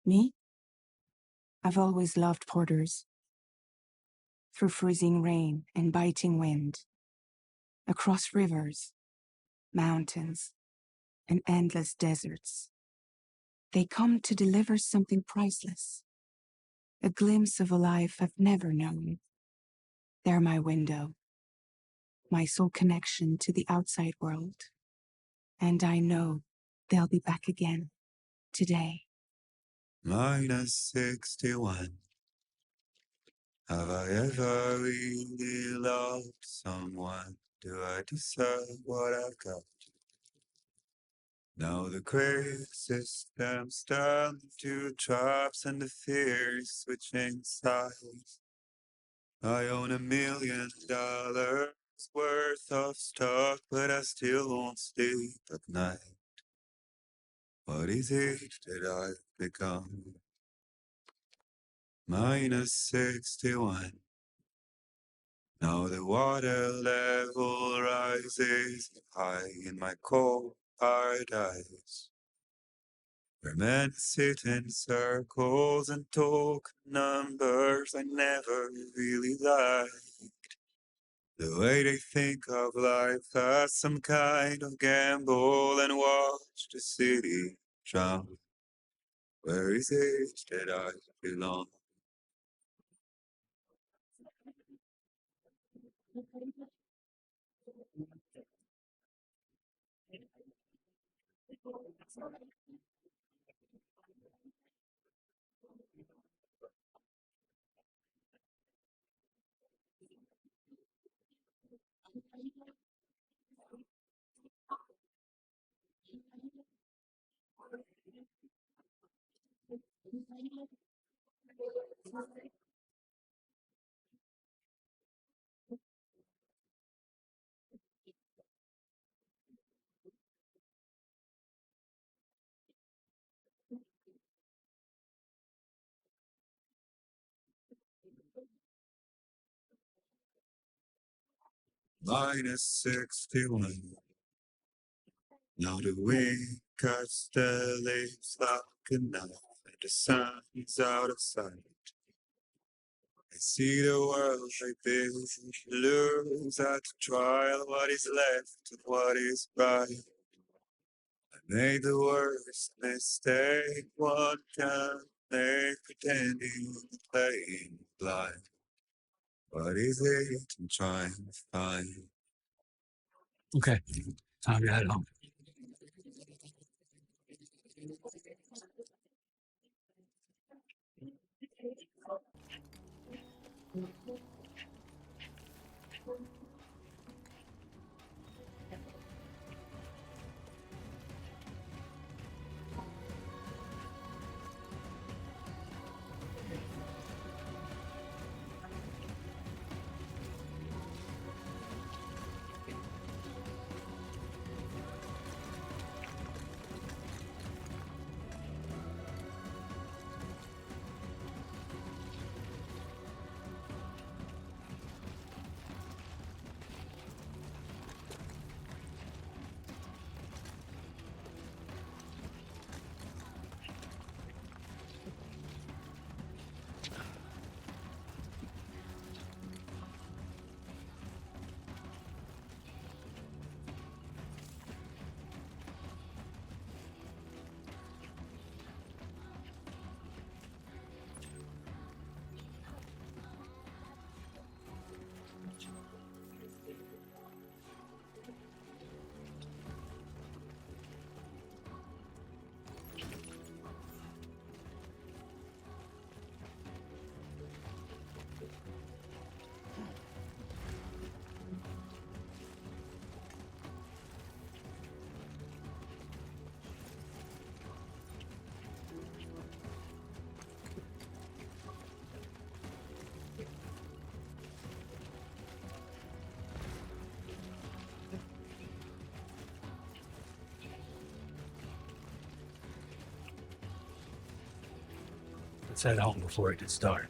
Me? I've always loved porters. Through freezing rain and biting wind, across rivers, mountains, and endless deserts, they come to deliver something priceless, a glimpse of a life I've never known. They're my window, my sole connection to the outside world. And I know they'll be back again, today. -61. Have I ever really loved someone? Do I deserve what I've got? Now the crazy system's turned into traps and the fears switching sides. I own $1 million worth of stock, but I still won't sleep at night. What is it that I've become? -61. Now the water level rises high in my cold paradise, where men sit in circles and talk numbers I never really liked. The way they think of life as some kind of gamble and watch the city drown. Where is it that I belong? -61. Now the wind cuts the leaves like a knife, and the sun's out of sight. I see the world like this, lose at the trial, what is left of what is right. I made the worst mistake one can make, pretending and playing blind. What is it I'm trying to find? Okay, time to head home. Let's head home before it gets dark.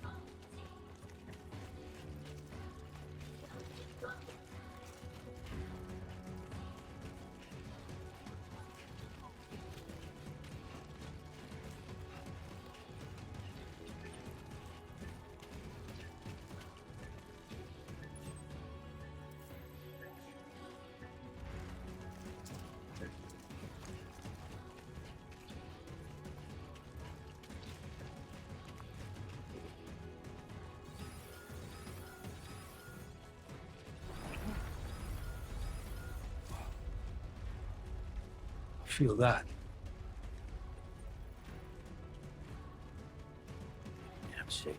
Feel that. Yeah, I'm shaky.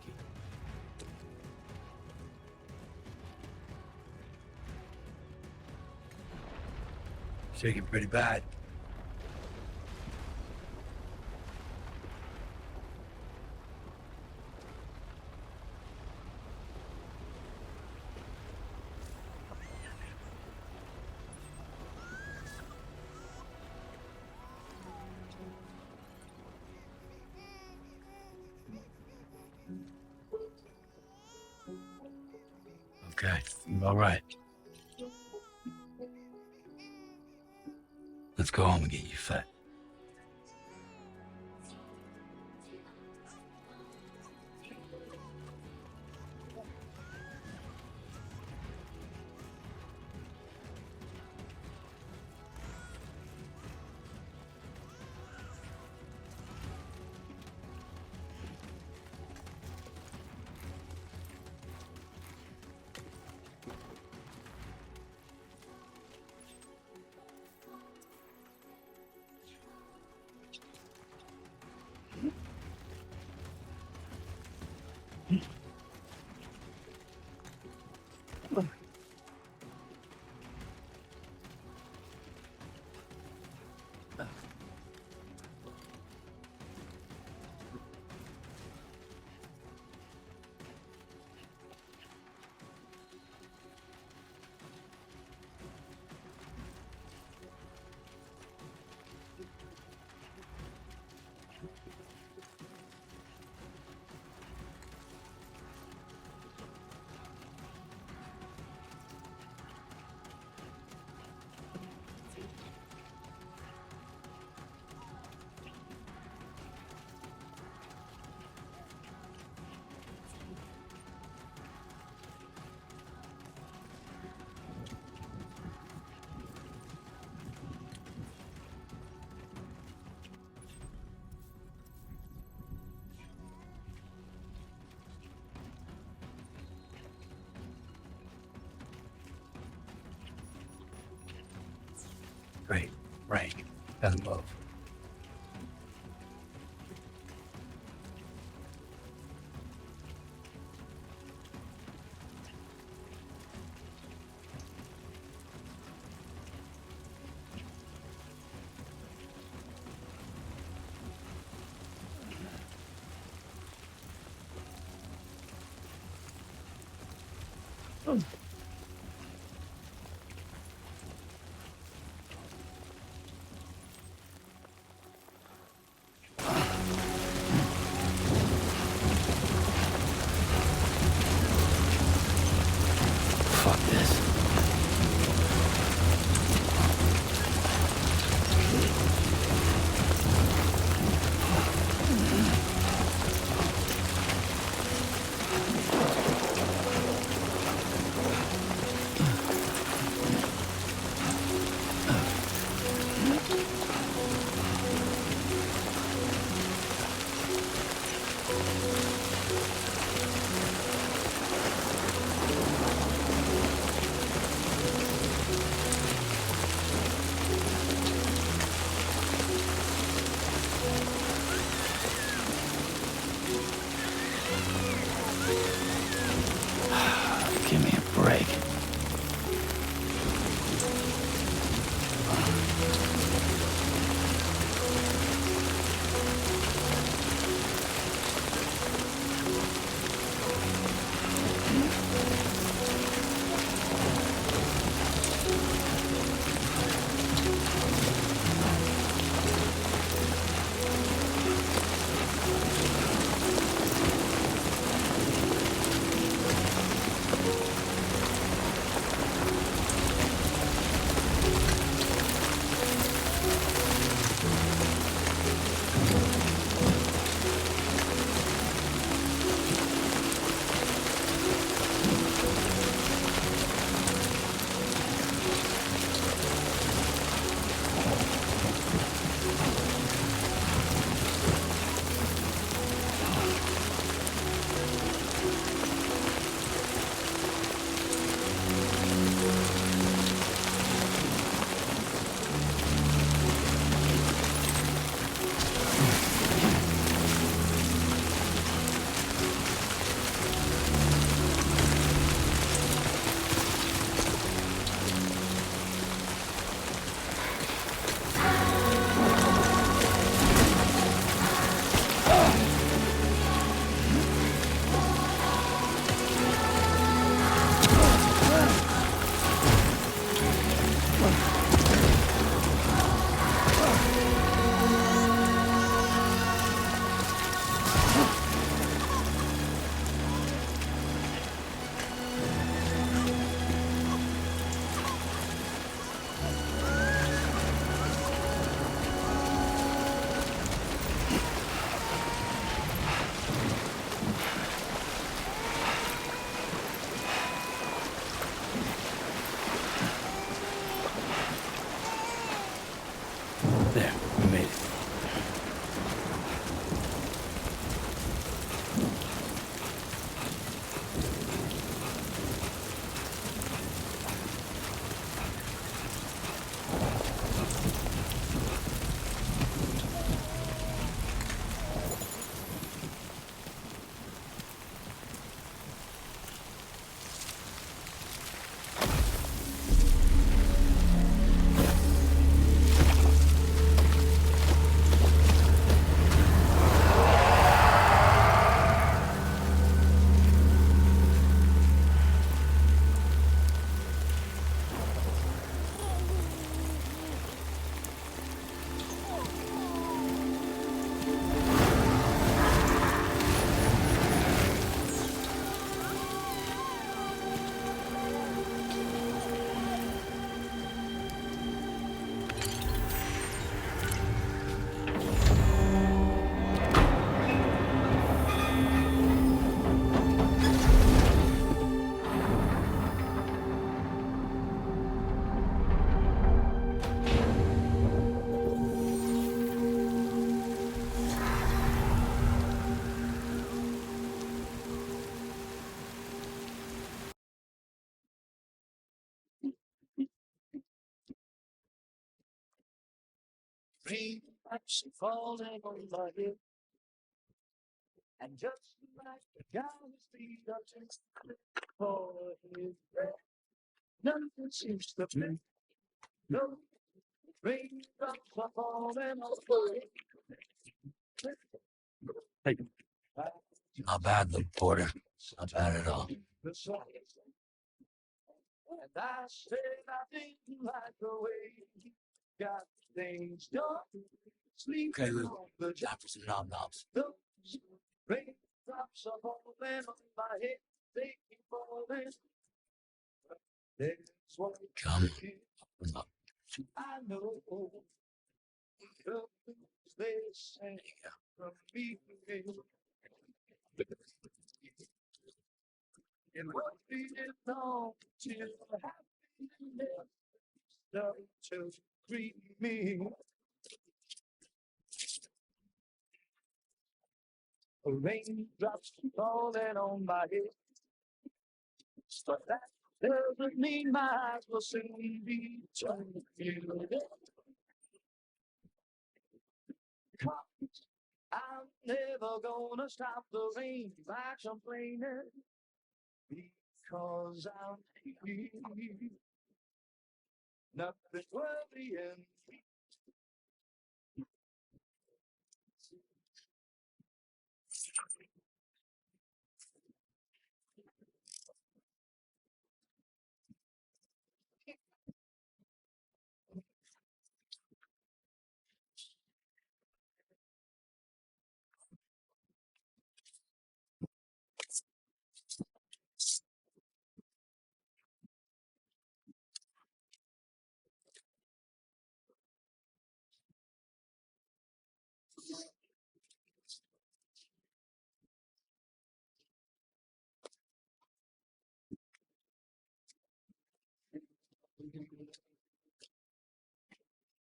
Shaking pretty bad. Okay, you're all right. Let's go home and get you fed. Great. Right. Doesn't move. Fuck this. Give me a break. raindrops falling on my head. And just like the guy's feet are just for his breath, nothing seems to be. No raindrops are falling on my head. Hey, not bad, little Porter. Not bad at all. And I said I didn't like the way he got things done. Sleep Okay, Lou. on the Time for some nom-noms. those raindrops are falling on my head. They keep falling. There's one Come. thing Open up. I know. The things they say from me. It won't be long till happiness starts to greet me. Raindrops falling on my head. But that doesn't mean my eyes will soon be turned to you. I'm never gonna stop the rain by complaining. Because I'm free. Nothing's worrying me.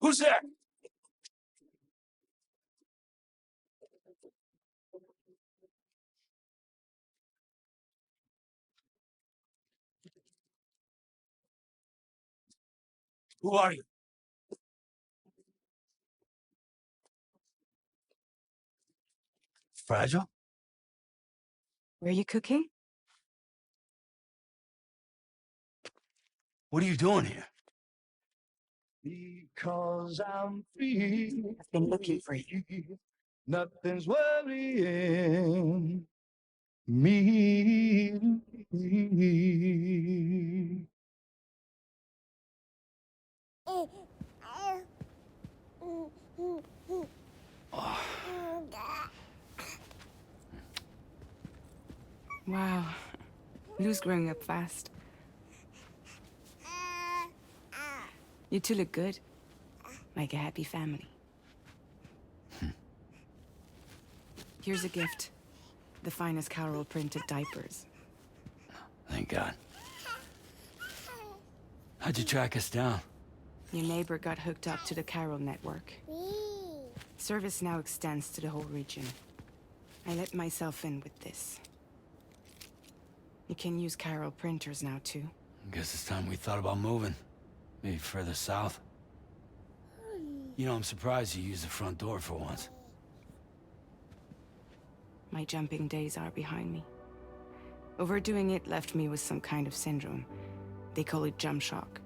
Who's there? Who are you? Fragile? Were you cooking? What are you doing here? Because I'm free. I've been looking for you. Nothing's worrying me. Wow. Lou's growing up fast. You two look good. Like a happy family. Here's a gift. The finest Carol printed diapers. Thank God. How'd you track us down? Your neighbor got hooked up to the Carol network. Service now extends to the whole region. I let myself in with this. You can use Carol printers now, too. Guess it's time we thought about moving. Maybe further south. You know, I'm surprised you used the front door for once. My jumping days are behind me. Overdoing it left me with some kind of syndrome. They call it jump shock.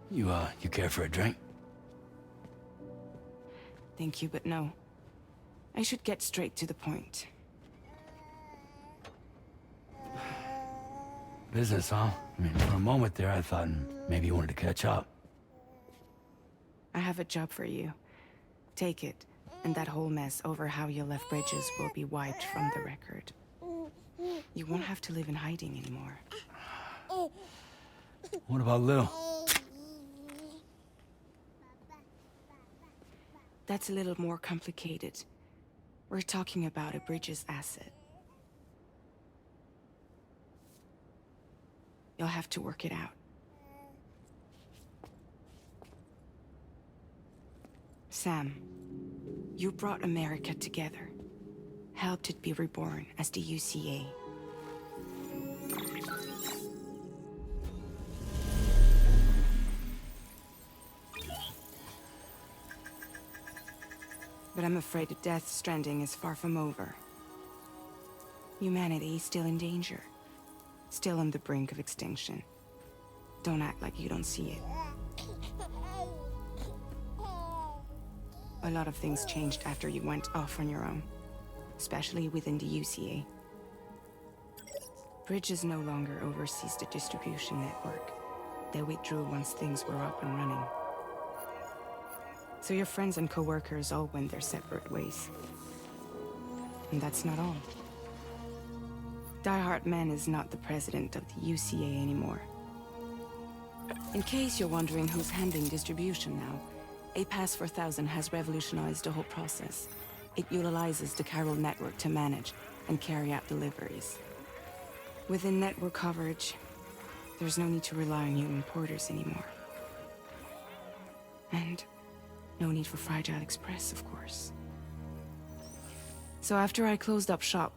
You care for a drink? Thank you, but no. I should get straight to the point. Business, huh? I mean, for a moment there, I thought maybe you wanted to catch up. I have a job for you. Take it, and that whole mess over how you left Bridges will be wiped from the record. You won't have to live in hiding anymore. What about Lil? That's a little more complicated. We're talking about a Bridges asset. You'll have to work it out. Sam, you brought America together. Helped it be reborn as the UCA. But I'm afraid that Death Stranding is far from over. Humanity is still in danger. Still on the brink of extinction. Don't act like you don't see it. A lot of things changed after you went off on your own. Especially within the UCA. Bridges no longer oversees the distribution network. They withdrew once things were up and running. So your friends and co-workers all went their separate ways. And that's not all. Die Hard Man is not the president of the UCA anymore. In case you're wondering who's handling distribution now, A Pass 4000 has revolutionized the whole process. It utilizes the chiral network to manage and carry out deliveries. Within network coverage, there's no need to rely on human porters anymore. And no need for Fragile Express, of course. So after I closed up shop,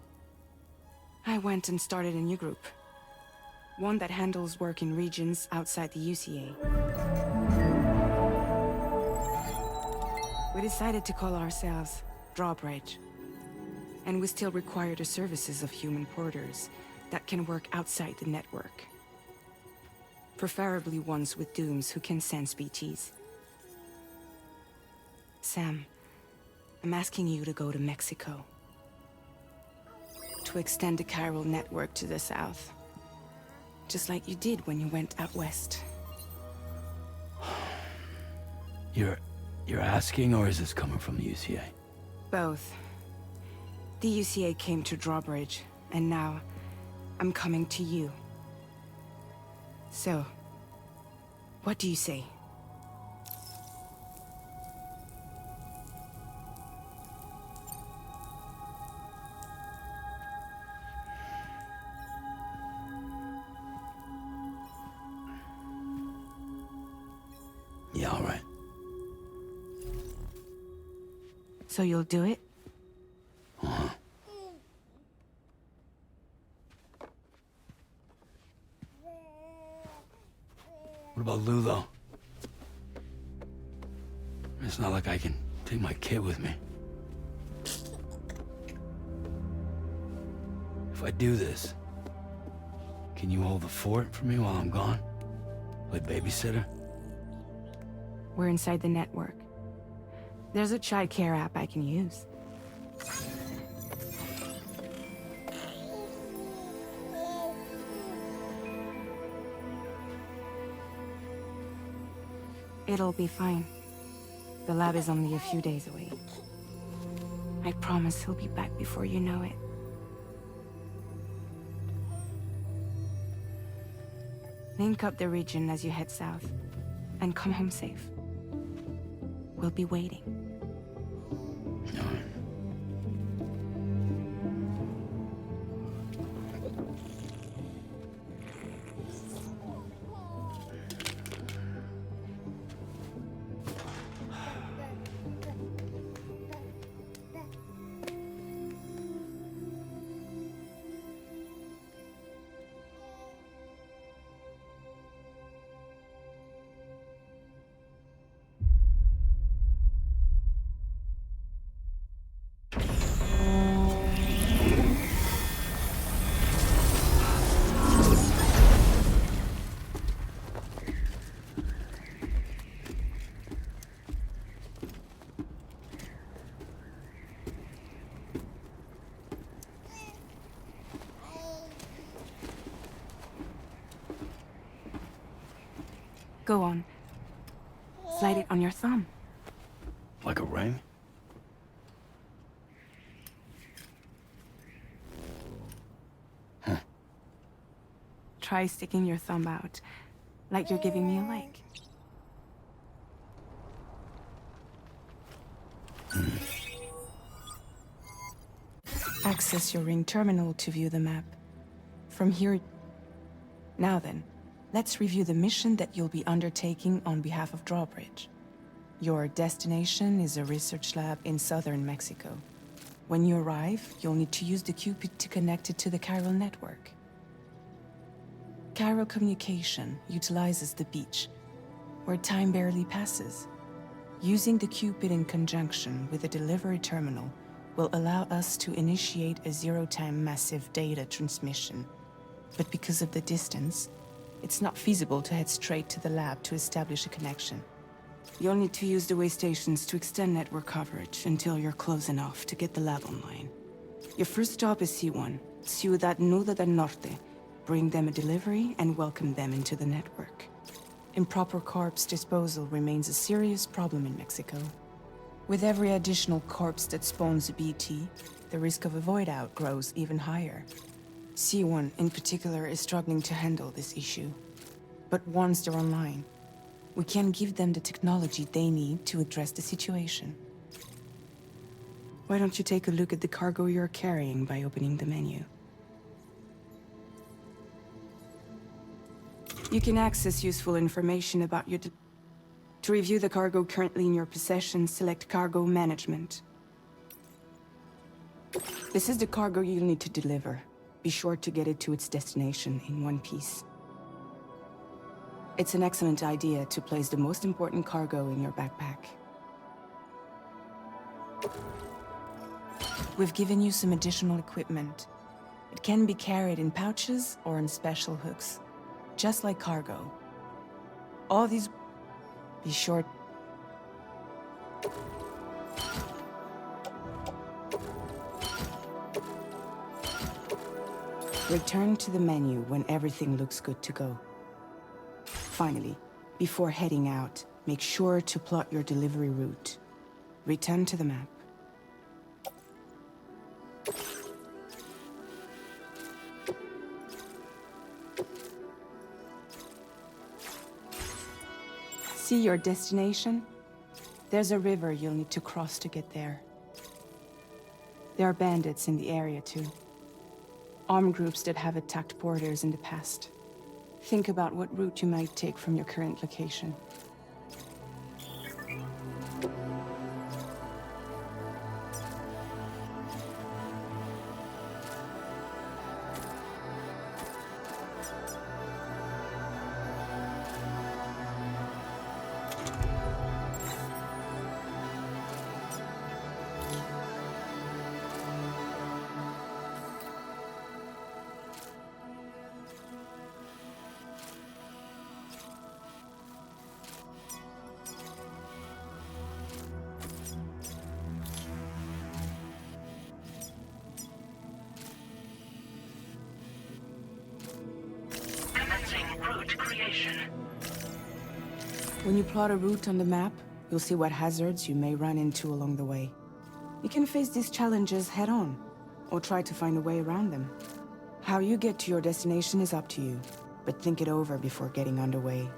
I went and started a new group. One that handles work in regions outside the UCA. We decided to call ourselves Drawbridge. And we still require the services of human porters that can work outside the network. Preferably ones with dooms who can sense BTs. Sam, I'm asking you to go to Mexico. To extend the chiral network to the south. Just like you did when you went out west. You're asking, or is this coming from the UCA? Both. The UCA came to Drawbridge, and now I'm coming to you. So, what do you say? Yeah, all right. So you'll do it? Uh-huh. What about Lou, though? It's not like I can take my kid with me. If I do this, can you hold the fort for me while I'm gone? Play babysitter? We're inside the network. There's a child care app I can use. It'll be fine. The lab is only a few days away. I promise he'll be back before you know it. Link up the region as you head south, and come home safe. We'll be waiting. All right. Go on. Slide it on your thumb. Like a ring? Huh. Try sticking your thumb out, like you're giving me a like. Access your ring terminal to view the map. From here... Now then, let's review the mission that you'll be undertaking on behalf of Drawbridge. Your destination is a research lab in southern Mexico. When you arrive, you'll need to use the Cupid to connect it to the chiral network. Chiral communication utilizes the beach, where time barely passes. Using the Cupid in conjunction with the delivery terminal will allow us to initiate a zero-time massive data transmission. But because of the distance, it's not feasible to head straight to the lab to establish a connection. You'll need to use the way stations to extend network coverage until you're close enough to get the lab online. Your first stop is C1, Ciudad Nudo del Norte. Bring them a delivery and welcome them into the network. Improper corpse disposal remains a serious problem in Mexico. With every additional corpse that spawns a BT, the risk of a void-out grows even higher. C1 in particular is struggling to handle this issue. But once they're online, we can give them the technology they need to address the situation. Why don't you take a look at the cargo you're carrying by opening the menu? You can access useful information about your... To review the cargo currently in your possession, select Cargo Management. This is the cargo you'll need to deliver. Be sure to get it to its destination in one piece. It's an excellent idea to place the most important cargo in your backpack. We've given you some additional equipment. It can be carried in pouches or on special hooks, just like cargo. All these... Be sure... Return to the menu when everything looks good to go. Finally, before heading out, make sure to plot your delivery route. Return to the map. See your destination? There's a river you'll need to cross to get there. There are bandits in the area too. Armed groups that have attacked porters in the past. Think about what route you might take from your current location. When you plot a route on the map, you'll see what hazards you may run into along the way. You can face these challenges head-on, or try to find a way around them. How you get to your destination is up to you, but think it over before getting underway.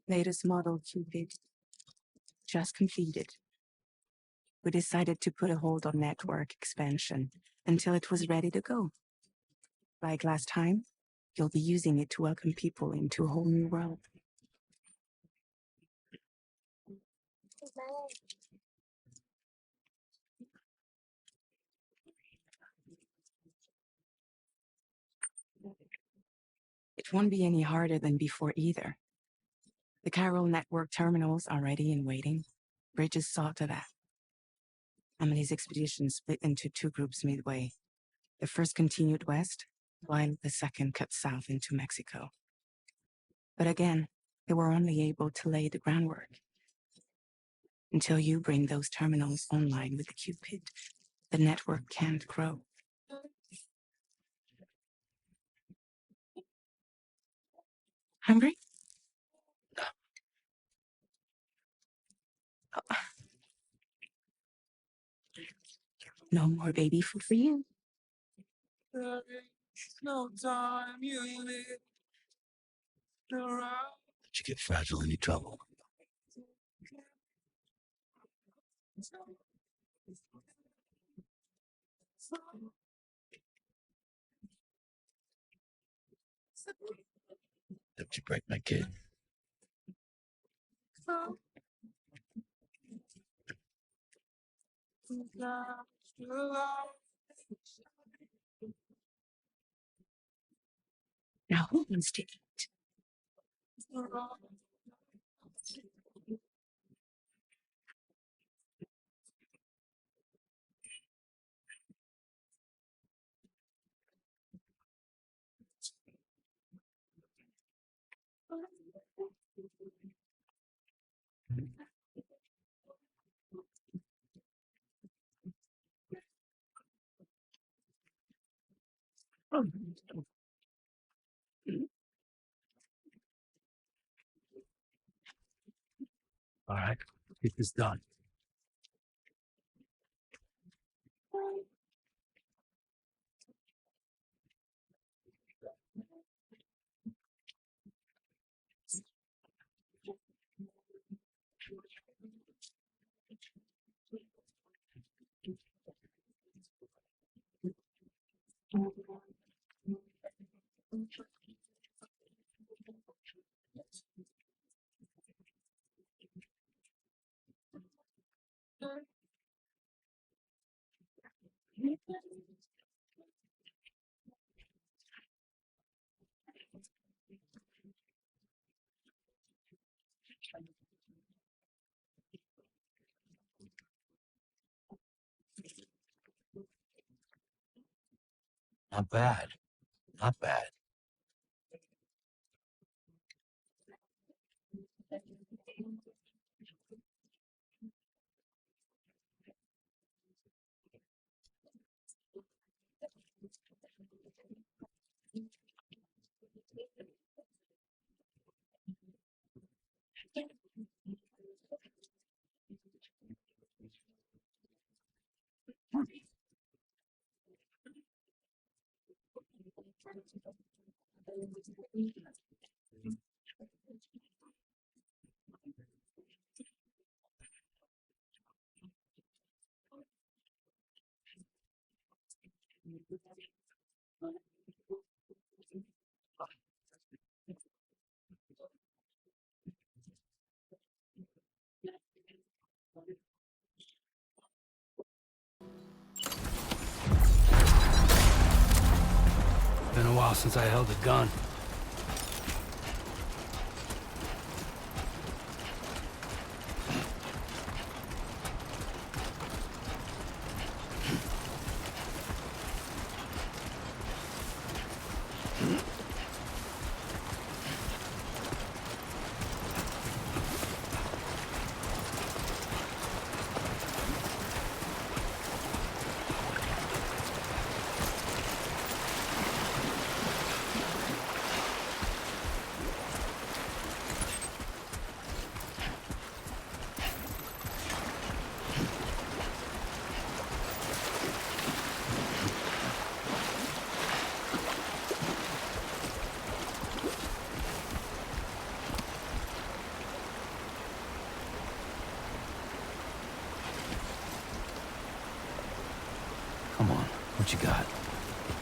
Latest model Cupid. Just completed. We decided to put a hold on network expansion until it was ready to go. Like last time, you'll be using it to welcome people into a whole new world. It won't be any harder than before either. The Chiral network terminals are ready and waiting. Bridges saw to that. Emily's expedition split into two groups midway. The first continued west, while the second cut south into Mexico. But again, they were only able to lay the groundwork. Until you bring those terminals online with the Cupid, the network can't grow. Hungry? Oh. No more baby food for you. No time you live around. But you get fragile any trouble. Don't you break my kid. Now who wants to eat? All right, get this done. Not bad. Not bad. Been a while since I held a gun. Come on, what you got?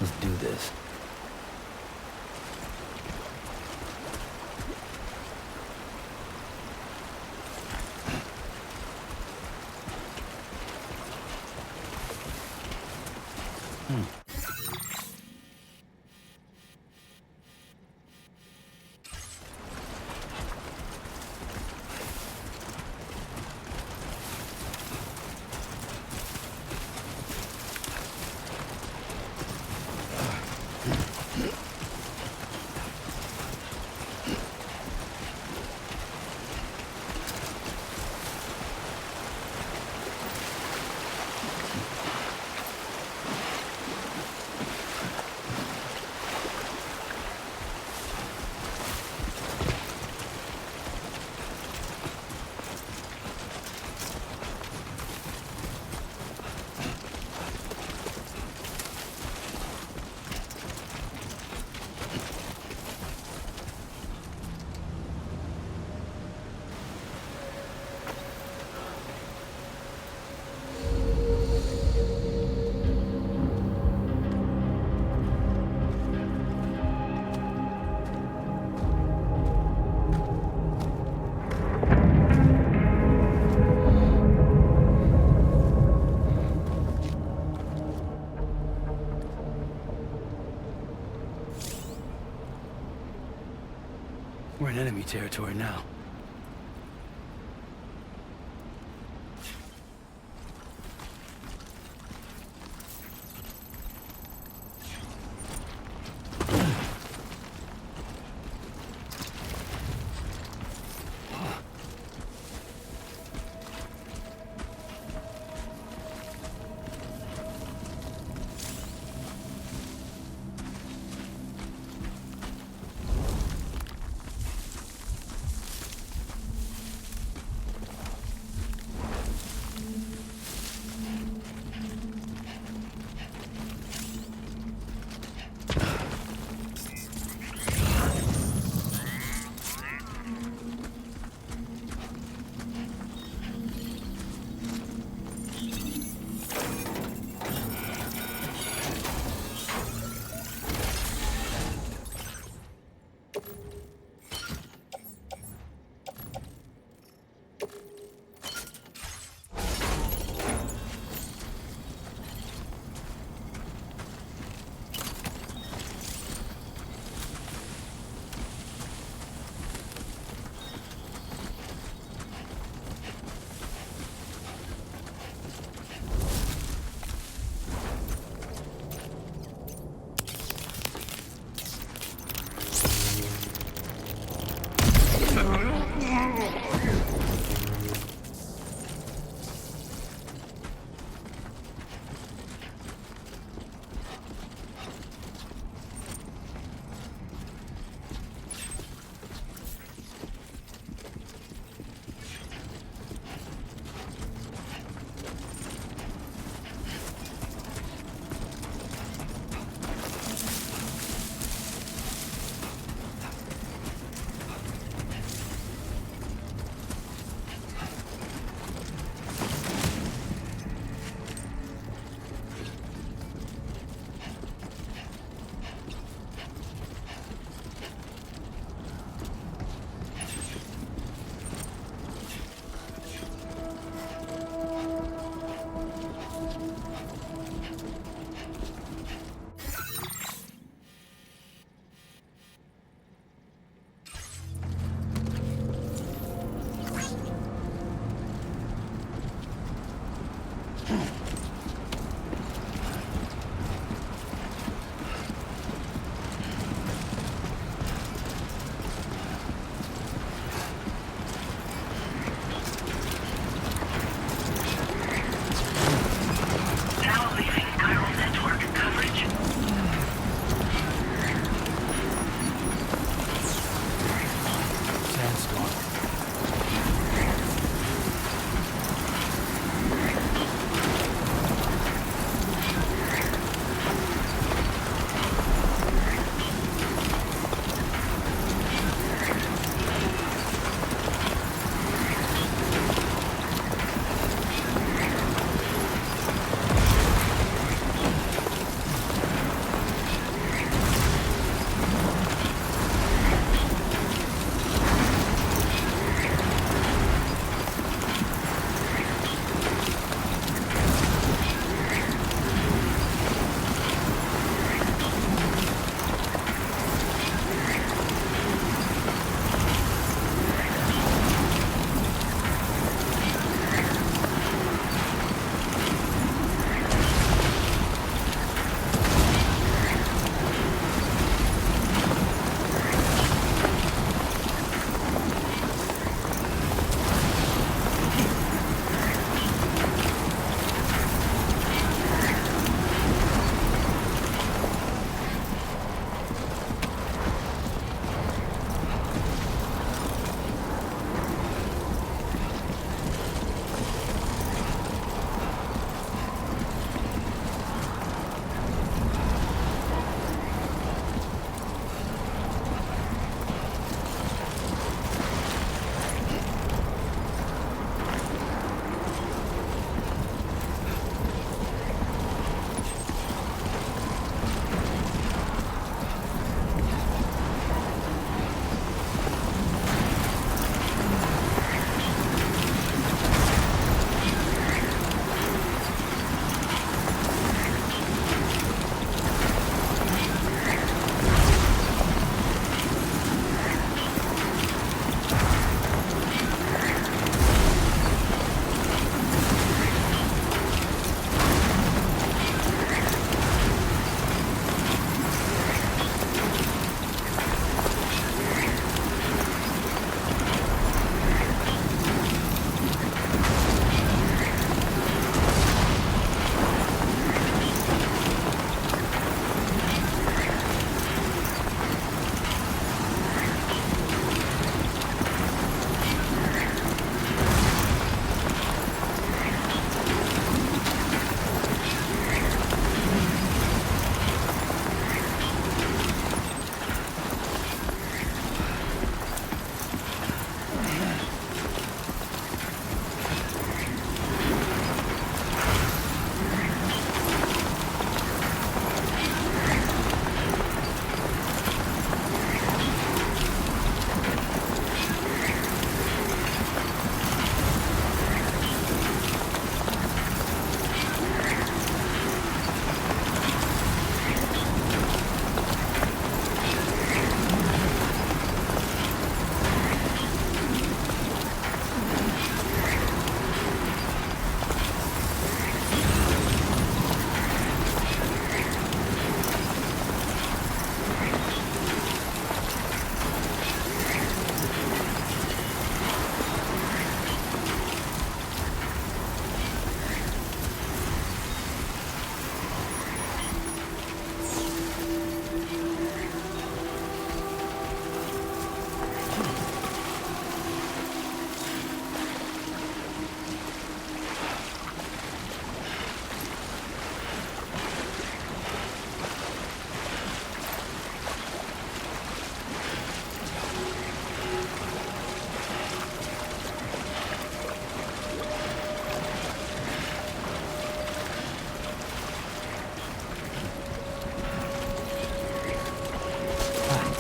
Let's do this. We're in enemy territory now.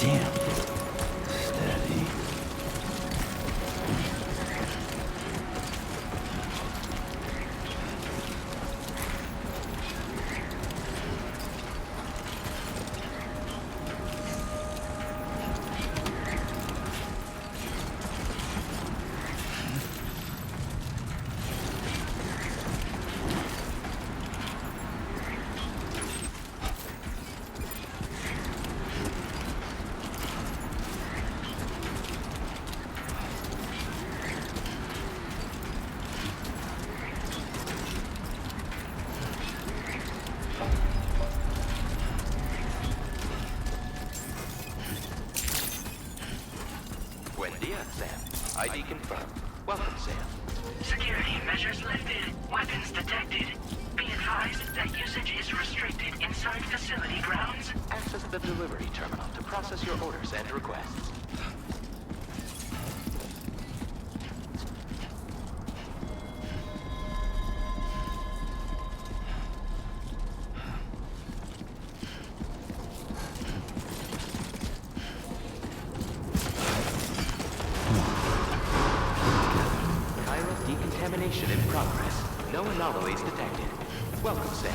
Damn. Steady. ID confirmed. Welcome, Sam. Security measures lifted. Weapons detected. Be advised that usage is restricted inside facility grounds. Access the delivery terminal to process your orders and requests. Decontamination in progress. No anomalies detected. Welcome, Sam.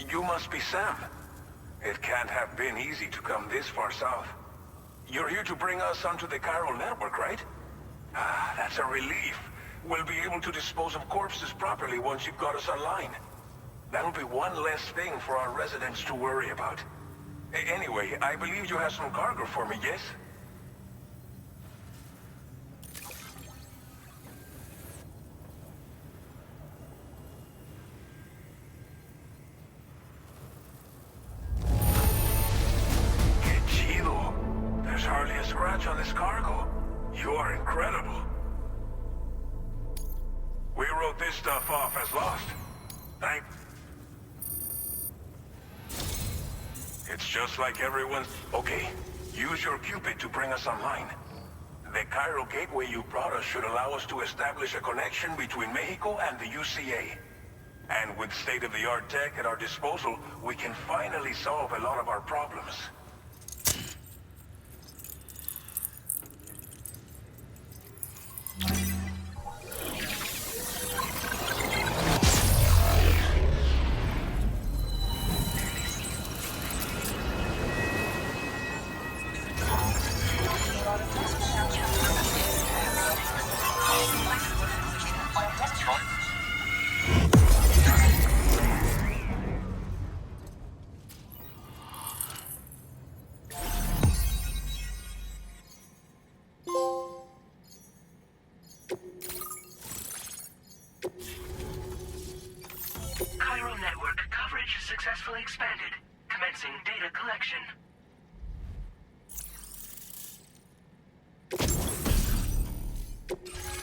You must be Sam. It can't have been easy to come this far south. You're here to bring us onto the chiral network, right? Ah, that's a relief. We'll be able to dispose of corpses properly once you've got us online. That'll be one less thing for our residents to worry about. Anyway, I believe you have some cargo for me, yes? There's hardly a scratch on this cargo. You are incredible. We wrote this stuff off as lost. It's just like everyone's... Okay, use your Cupid to bring us online. The chiral gateway you brought us should allow us to establish a connection between Mexico and the UCA. And with state-of-the-art tech at our disposal, we can finally solve a lot of our problems. Chiral network coverage successfully expanded. Commencing data collection.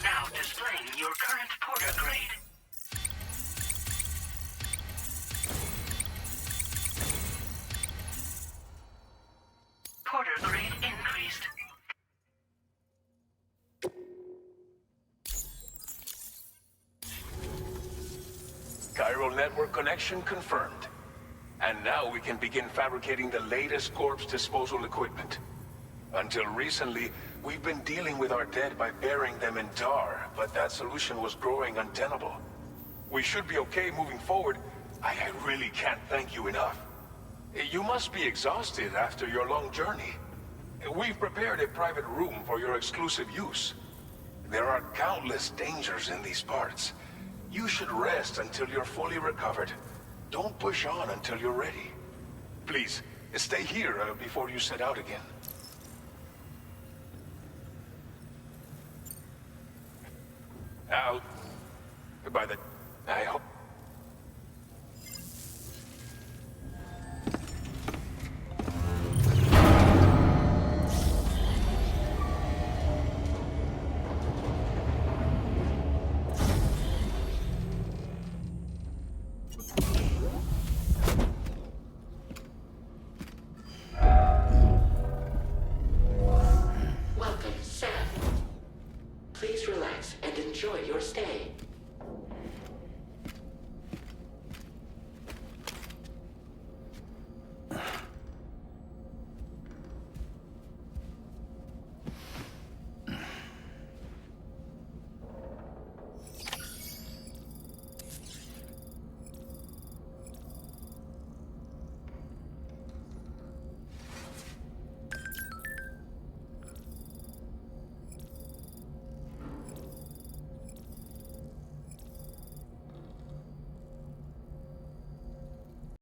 Now displaying your current Porter grade. Porter grade increased. Chiral network connection confirmed. And now we can begin fabricating the latest corpse disposal equipment. Until recently, we've been dealing with our dead by burying them in tar, but that solution was growing untenable. We should be okay moving forward. I really can't thank you enough. You must be exhausted after your long journey. We've prepared a private room for your exclusive use. There are countless dangers in these parts. You should rest until you're fully recovered. Don't push on until you're ready. Please, stay here before you set out again. I hope... enjoyed your stay.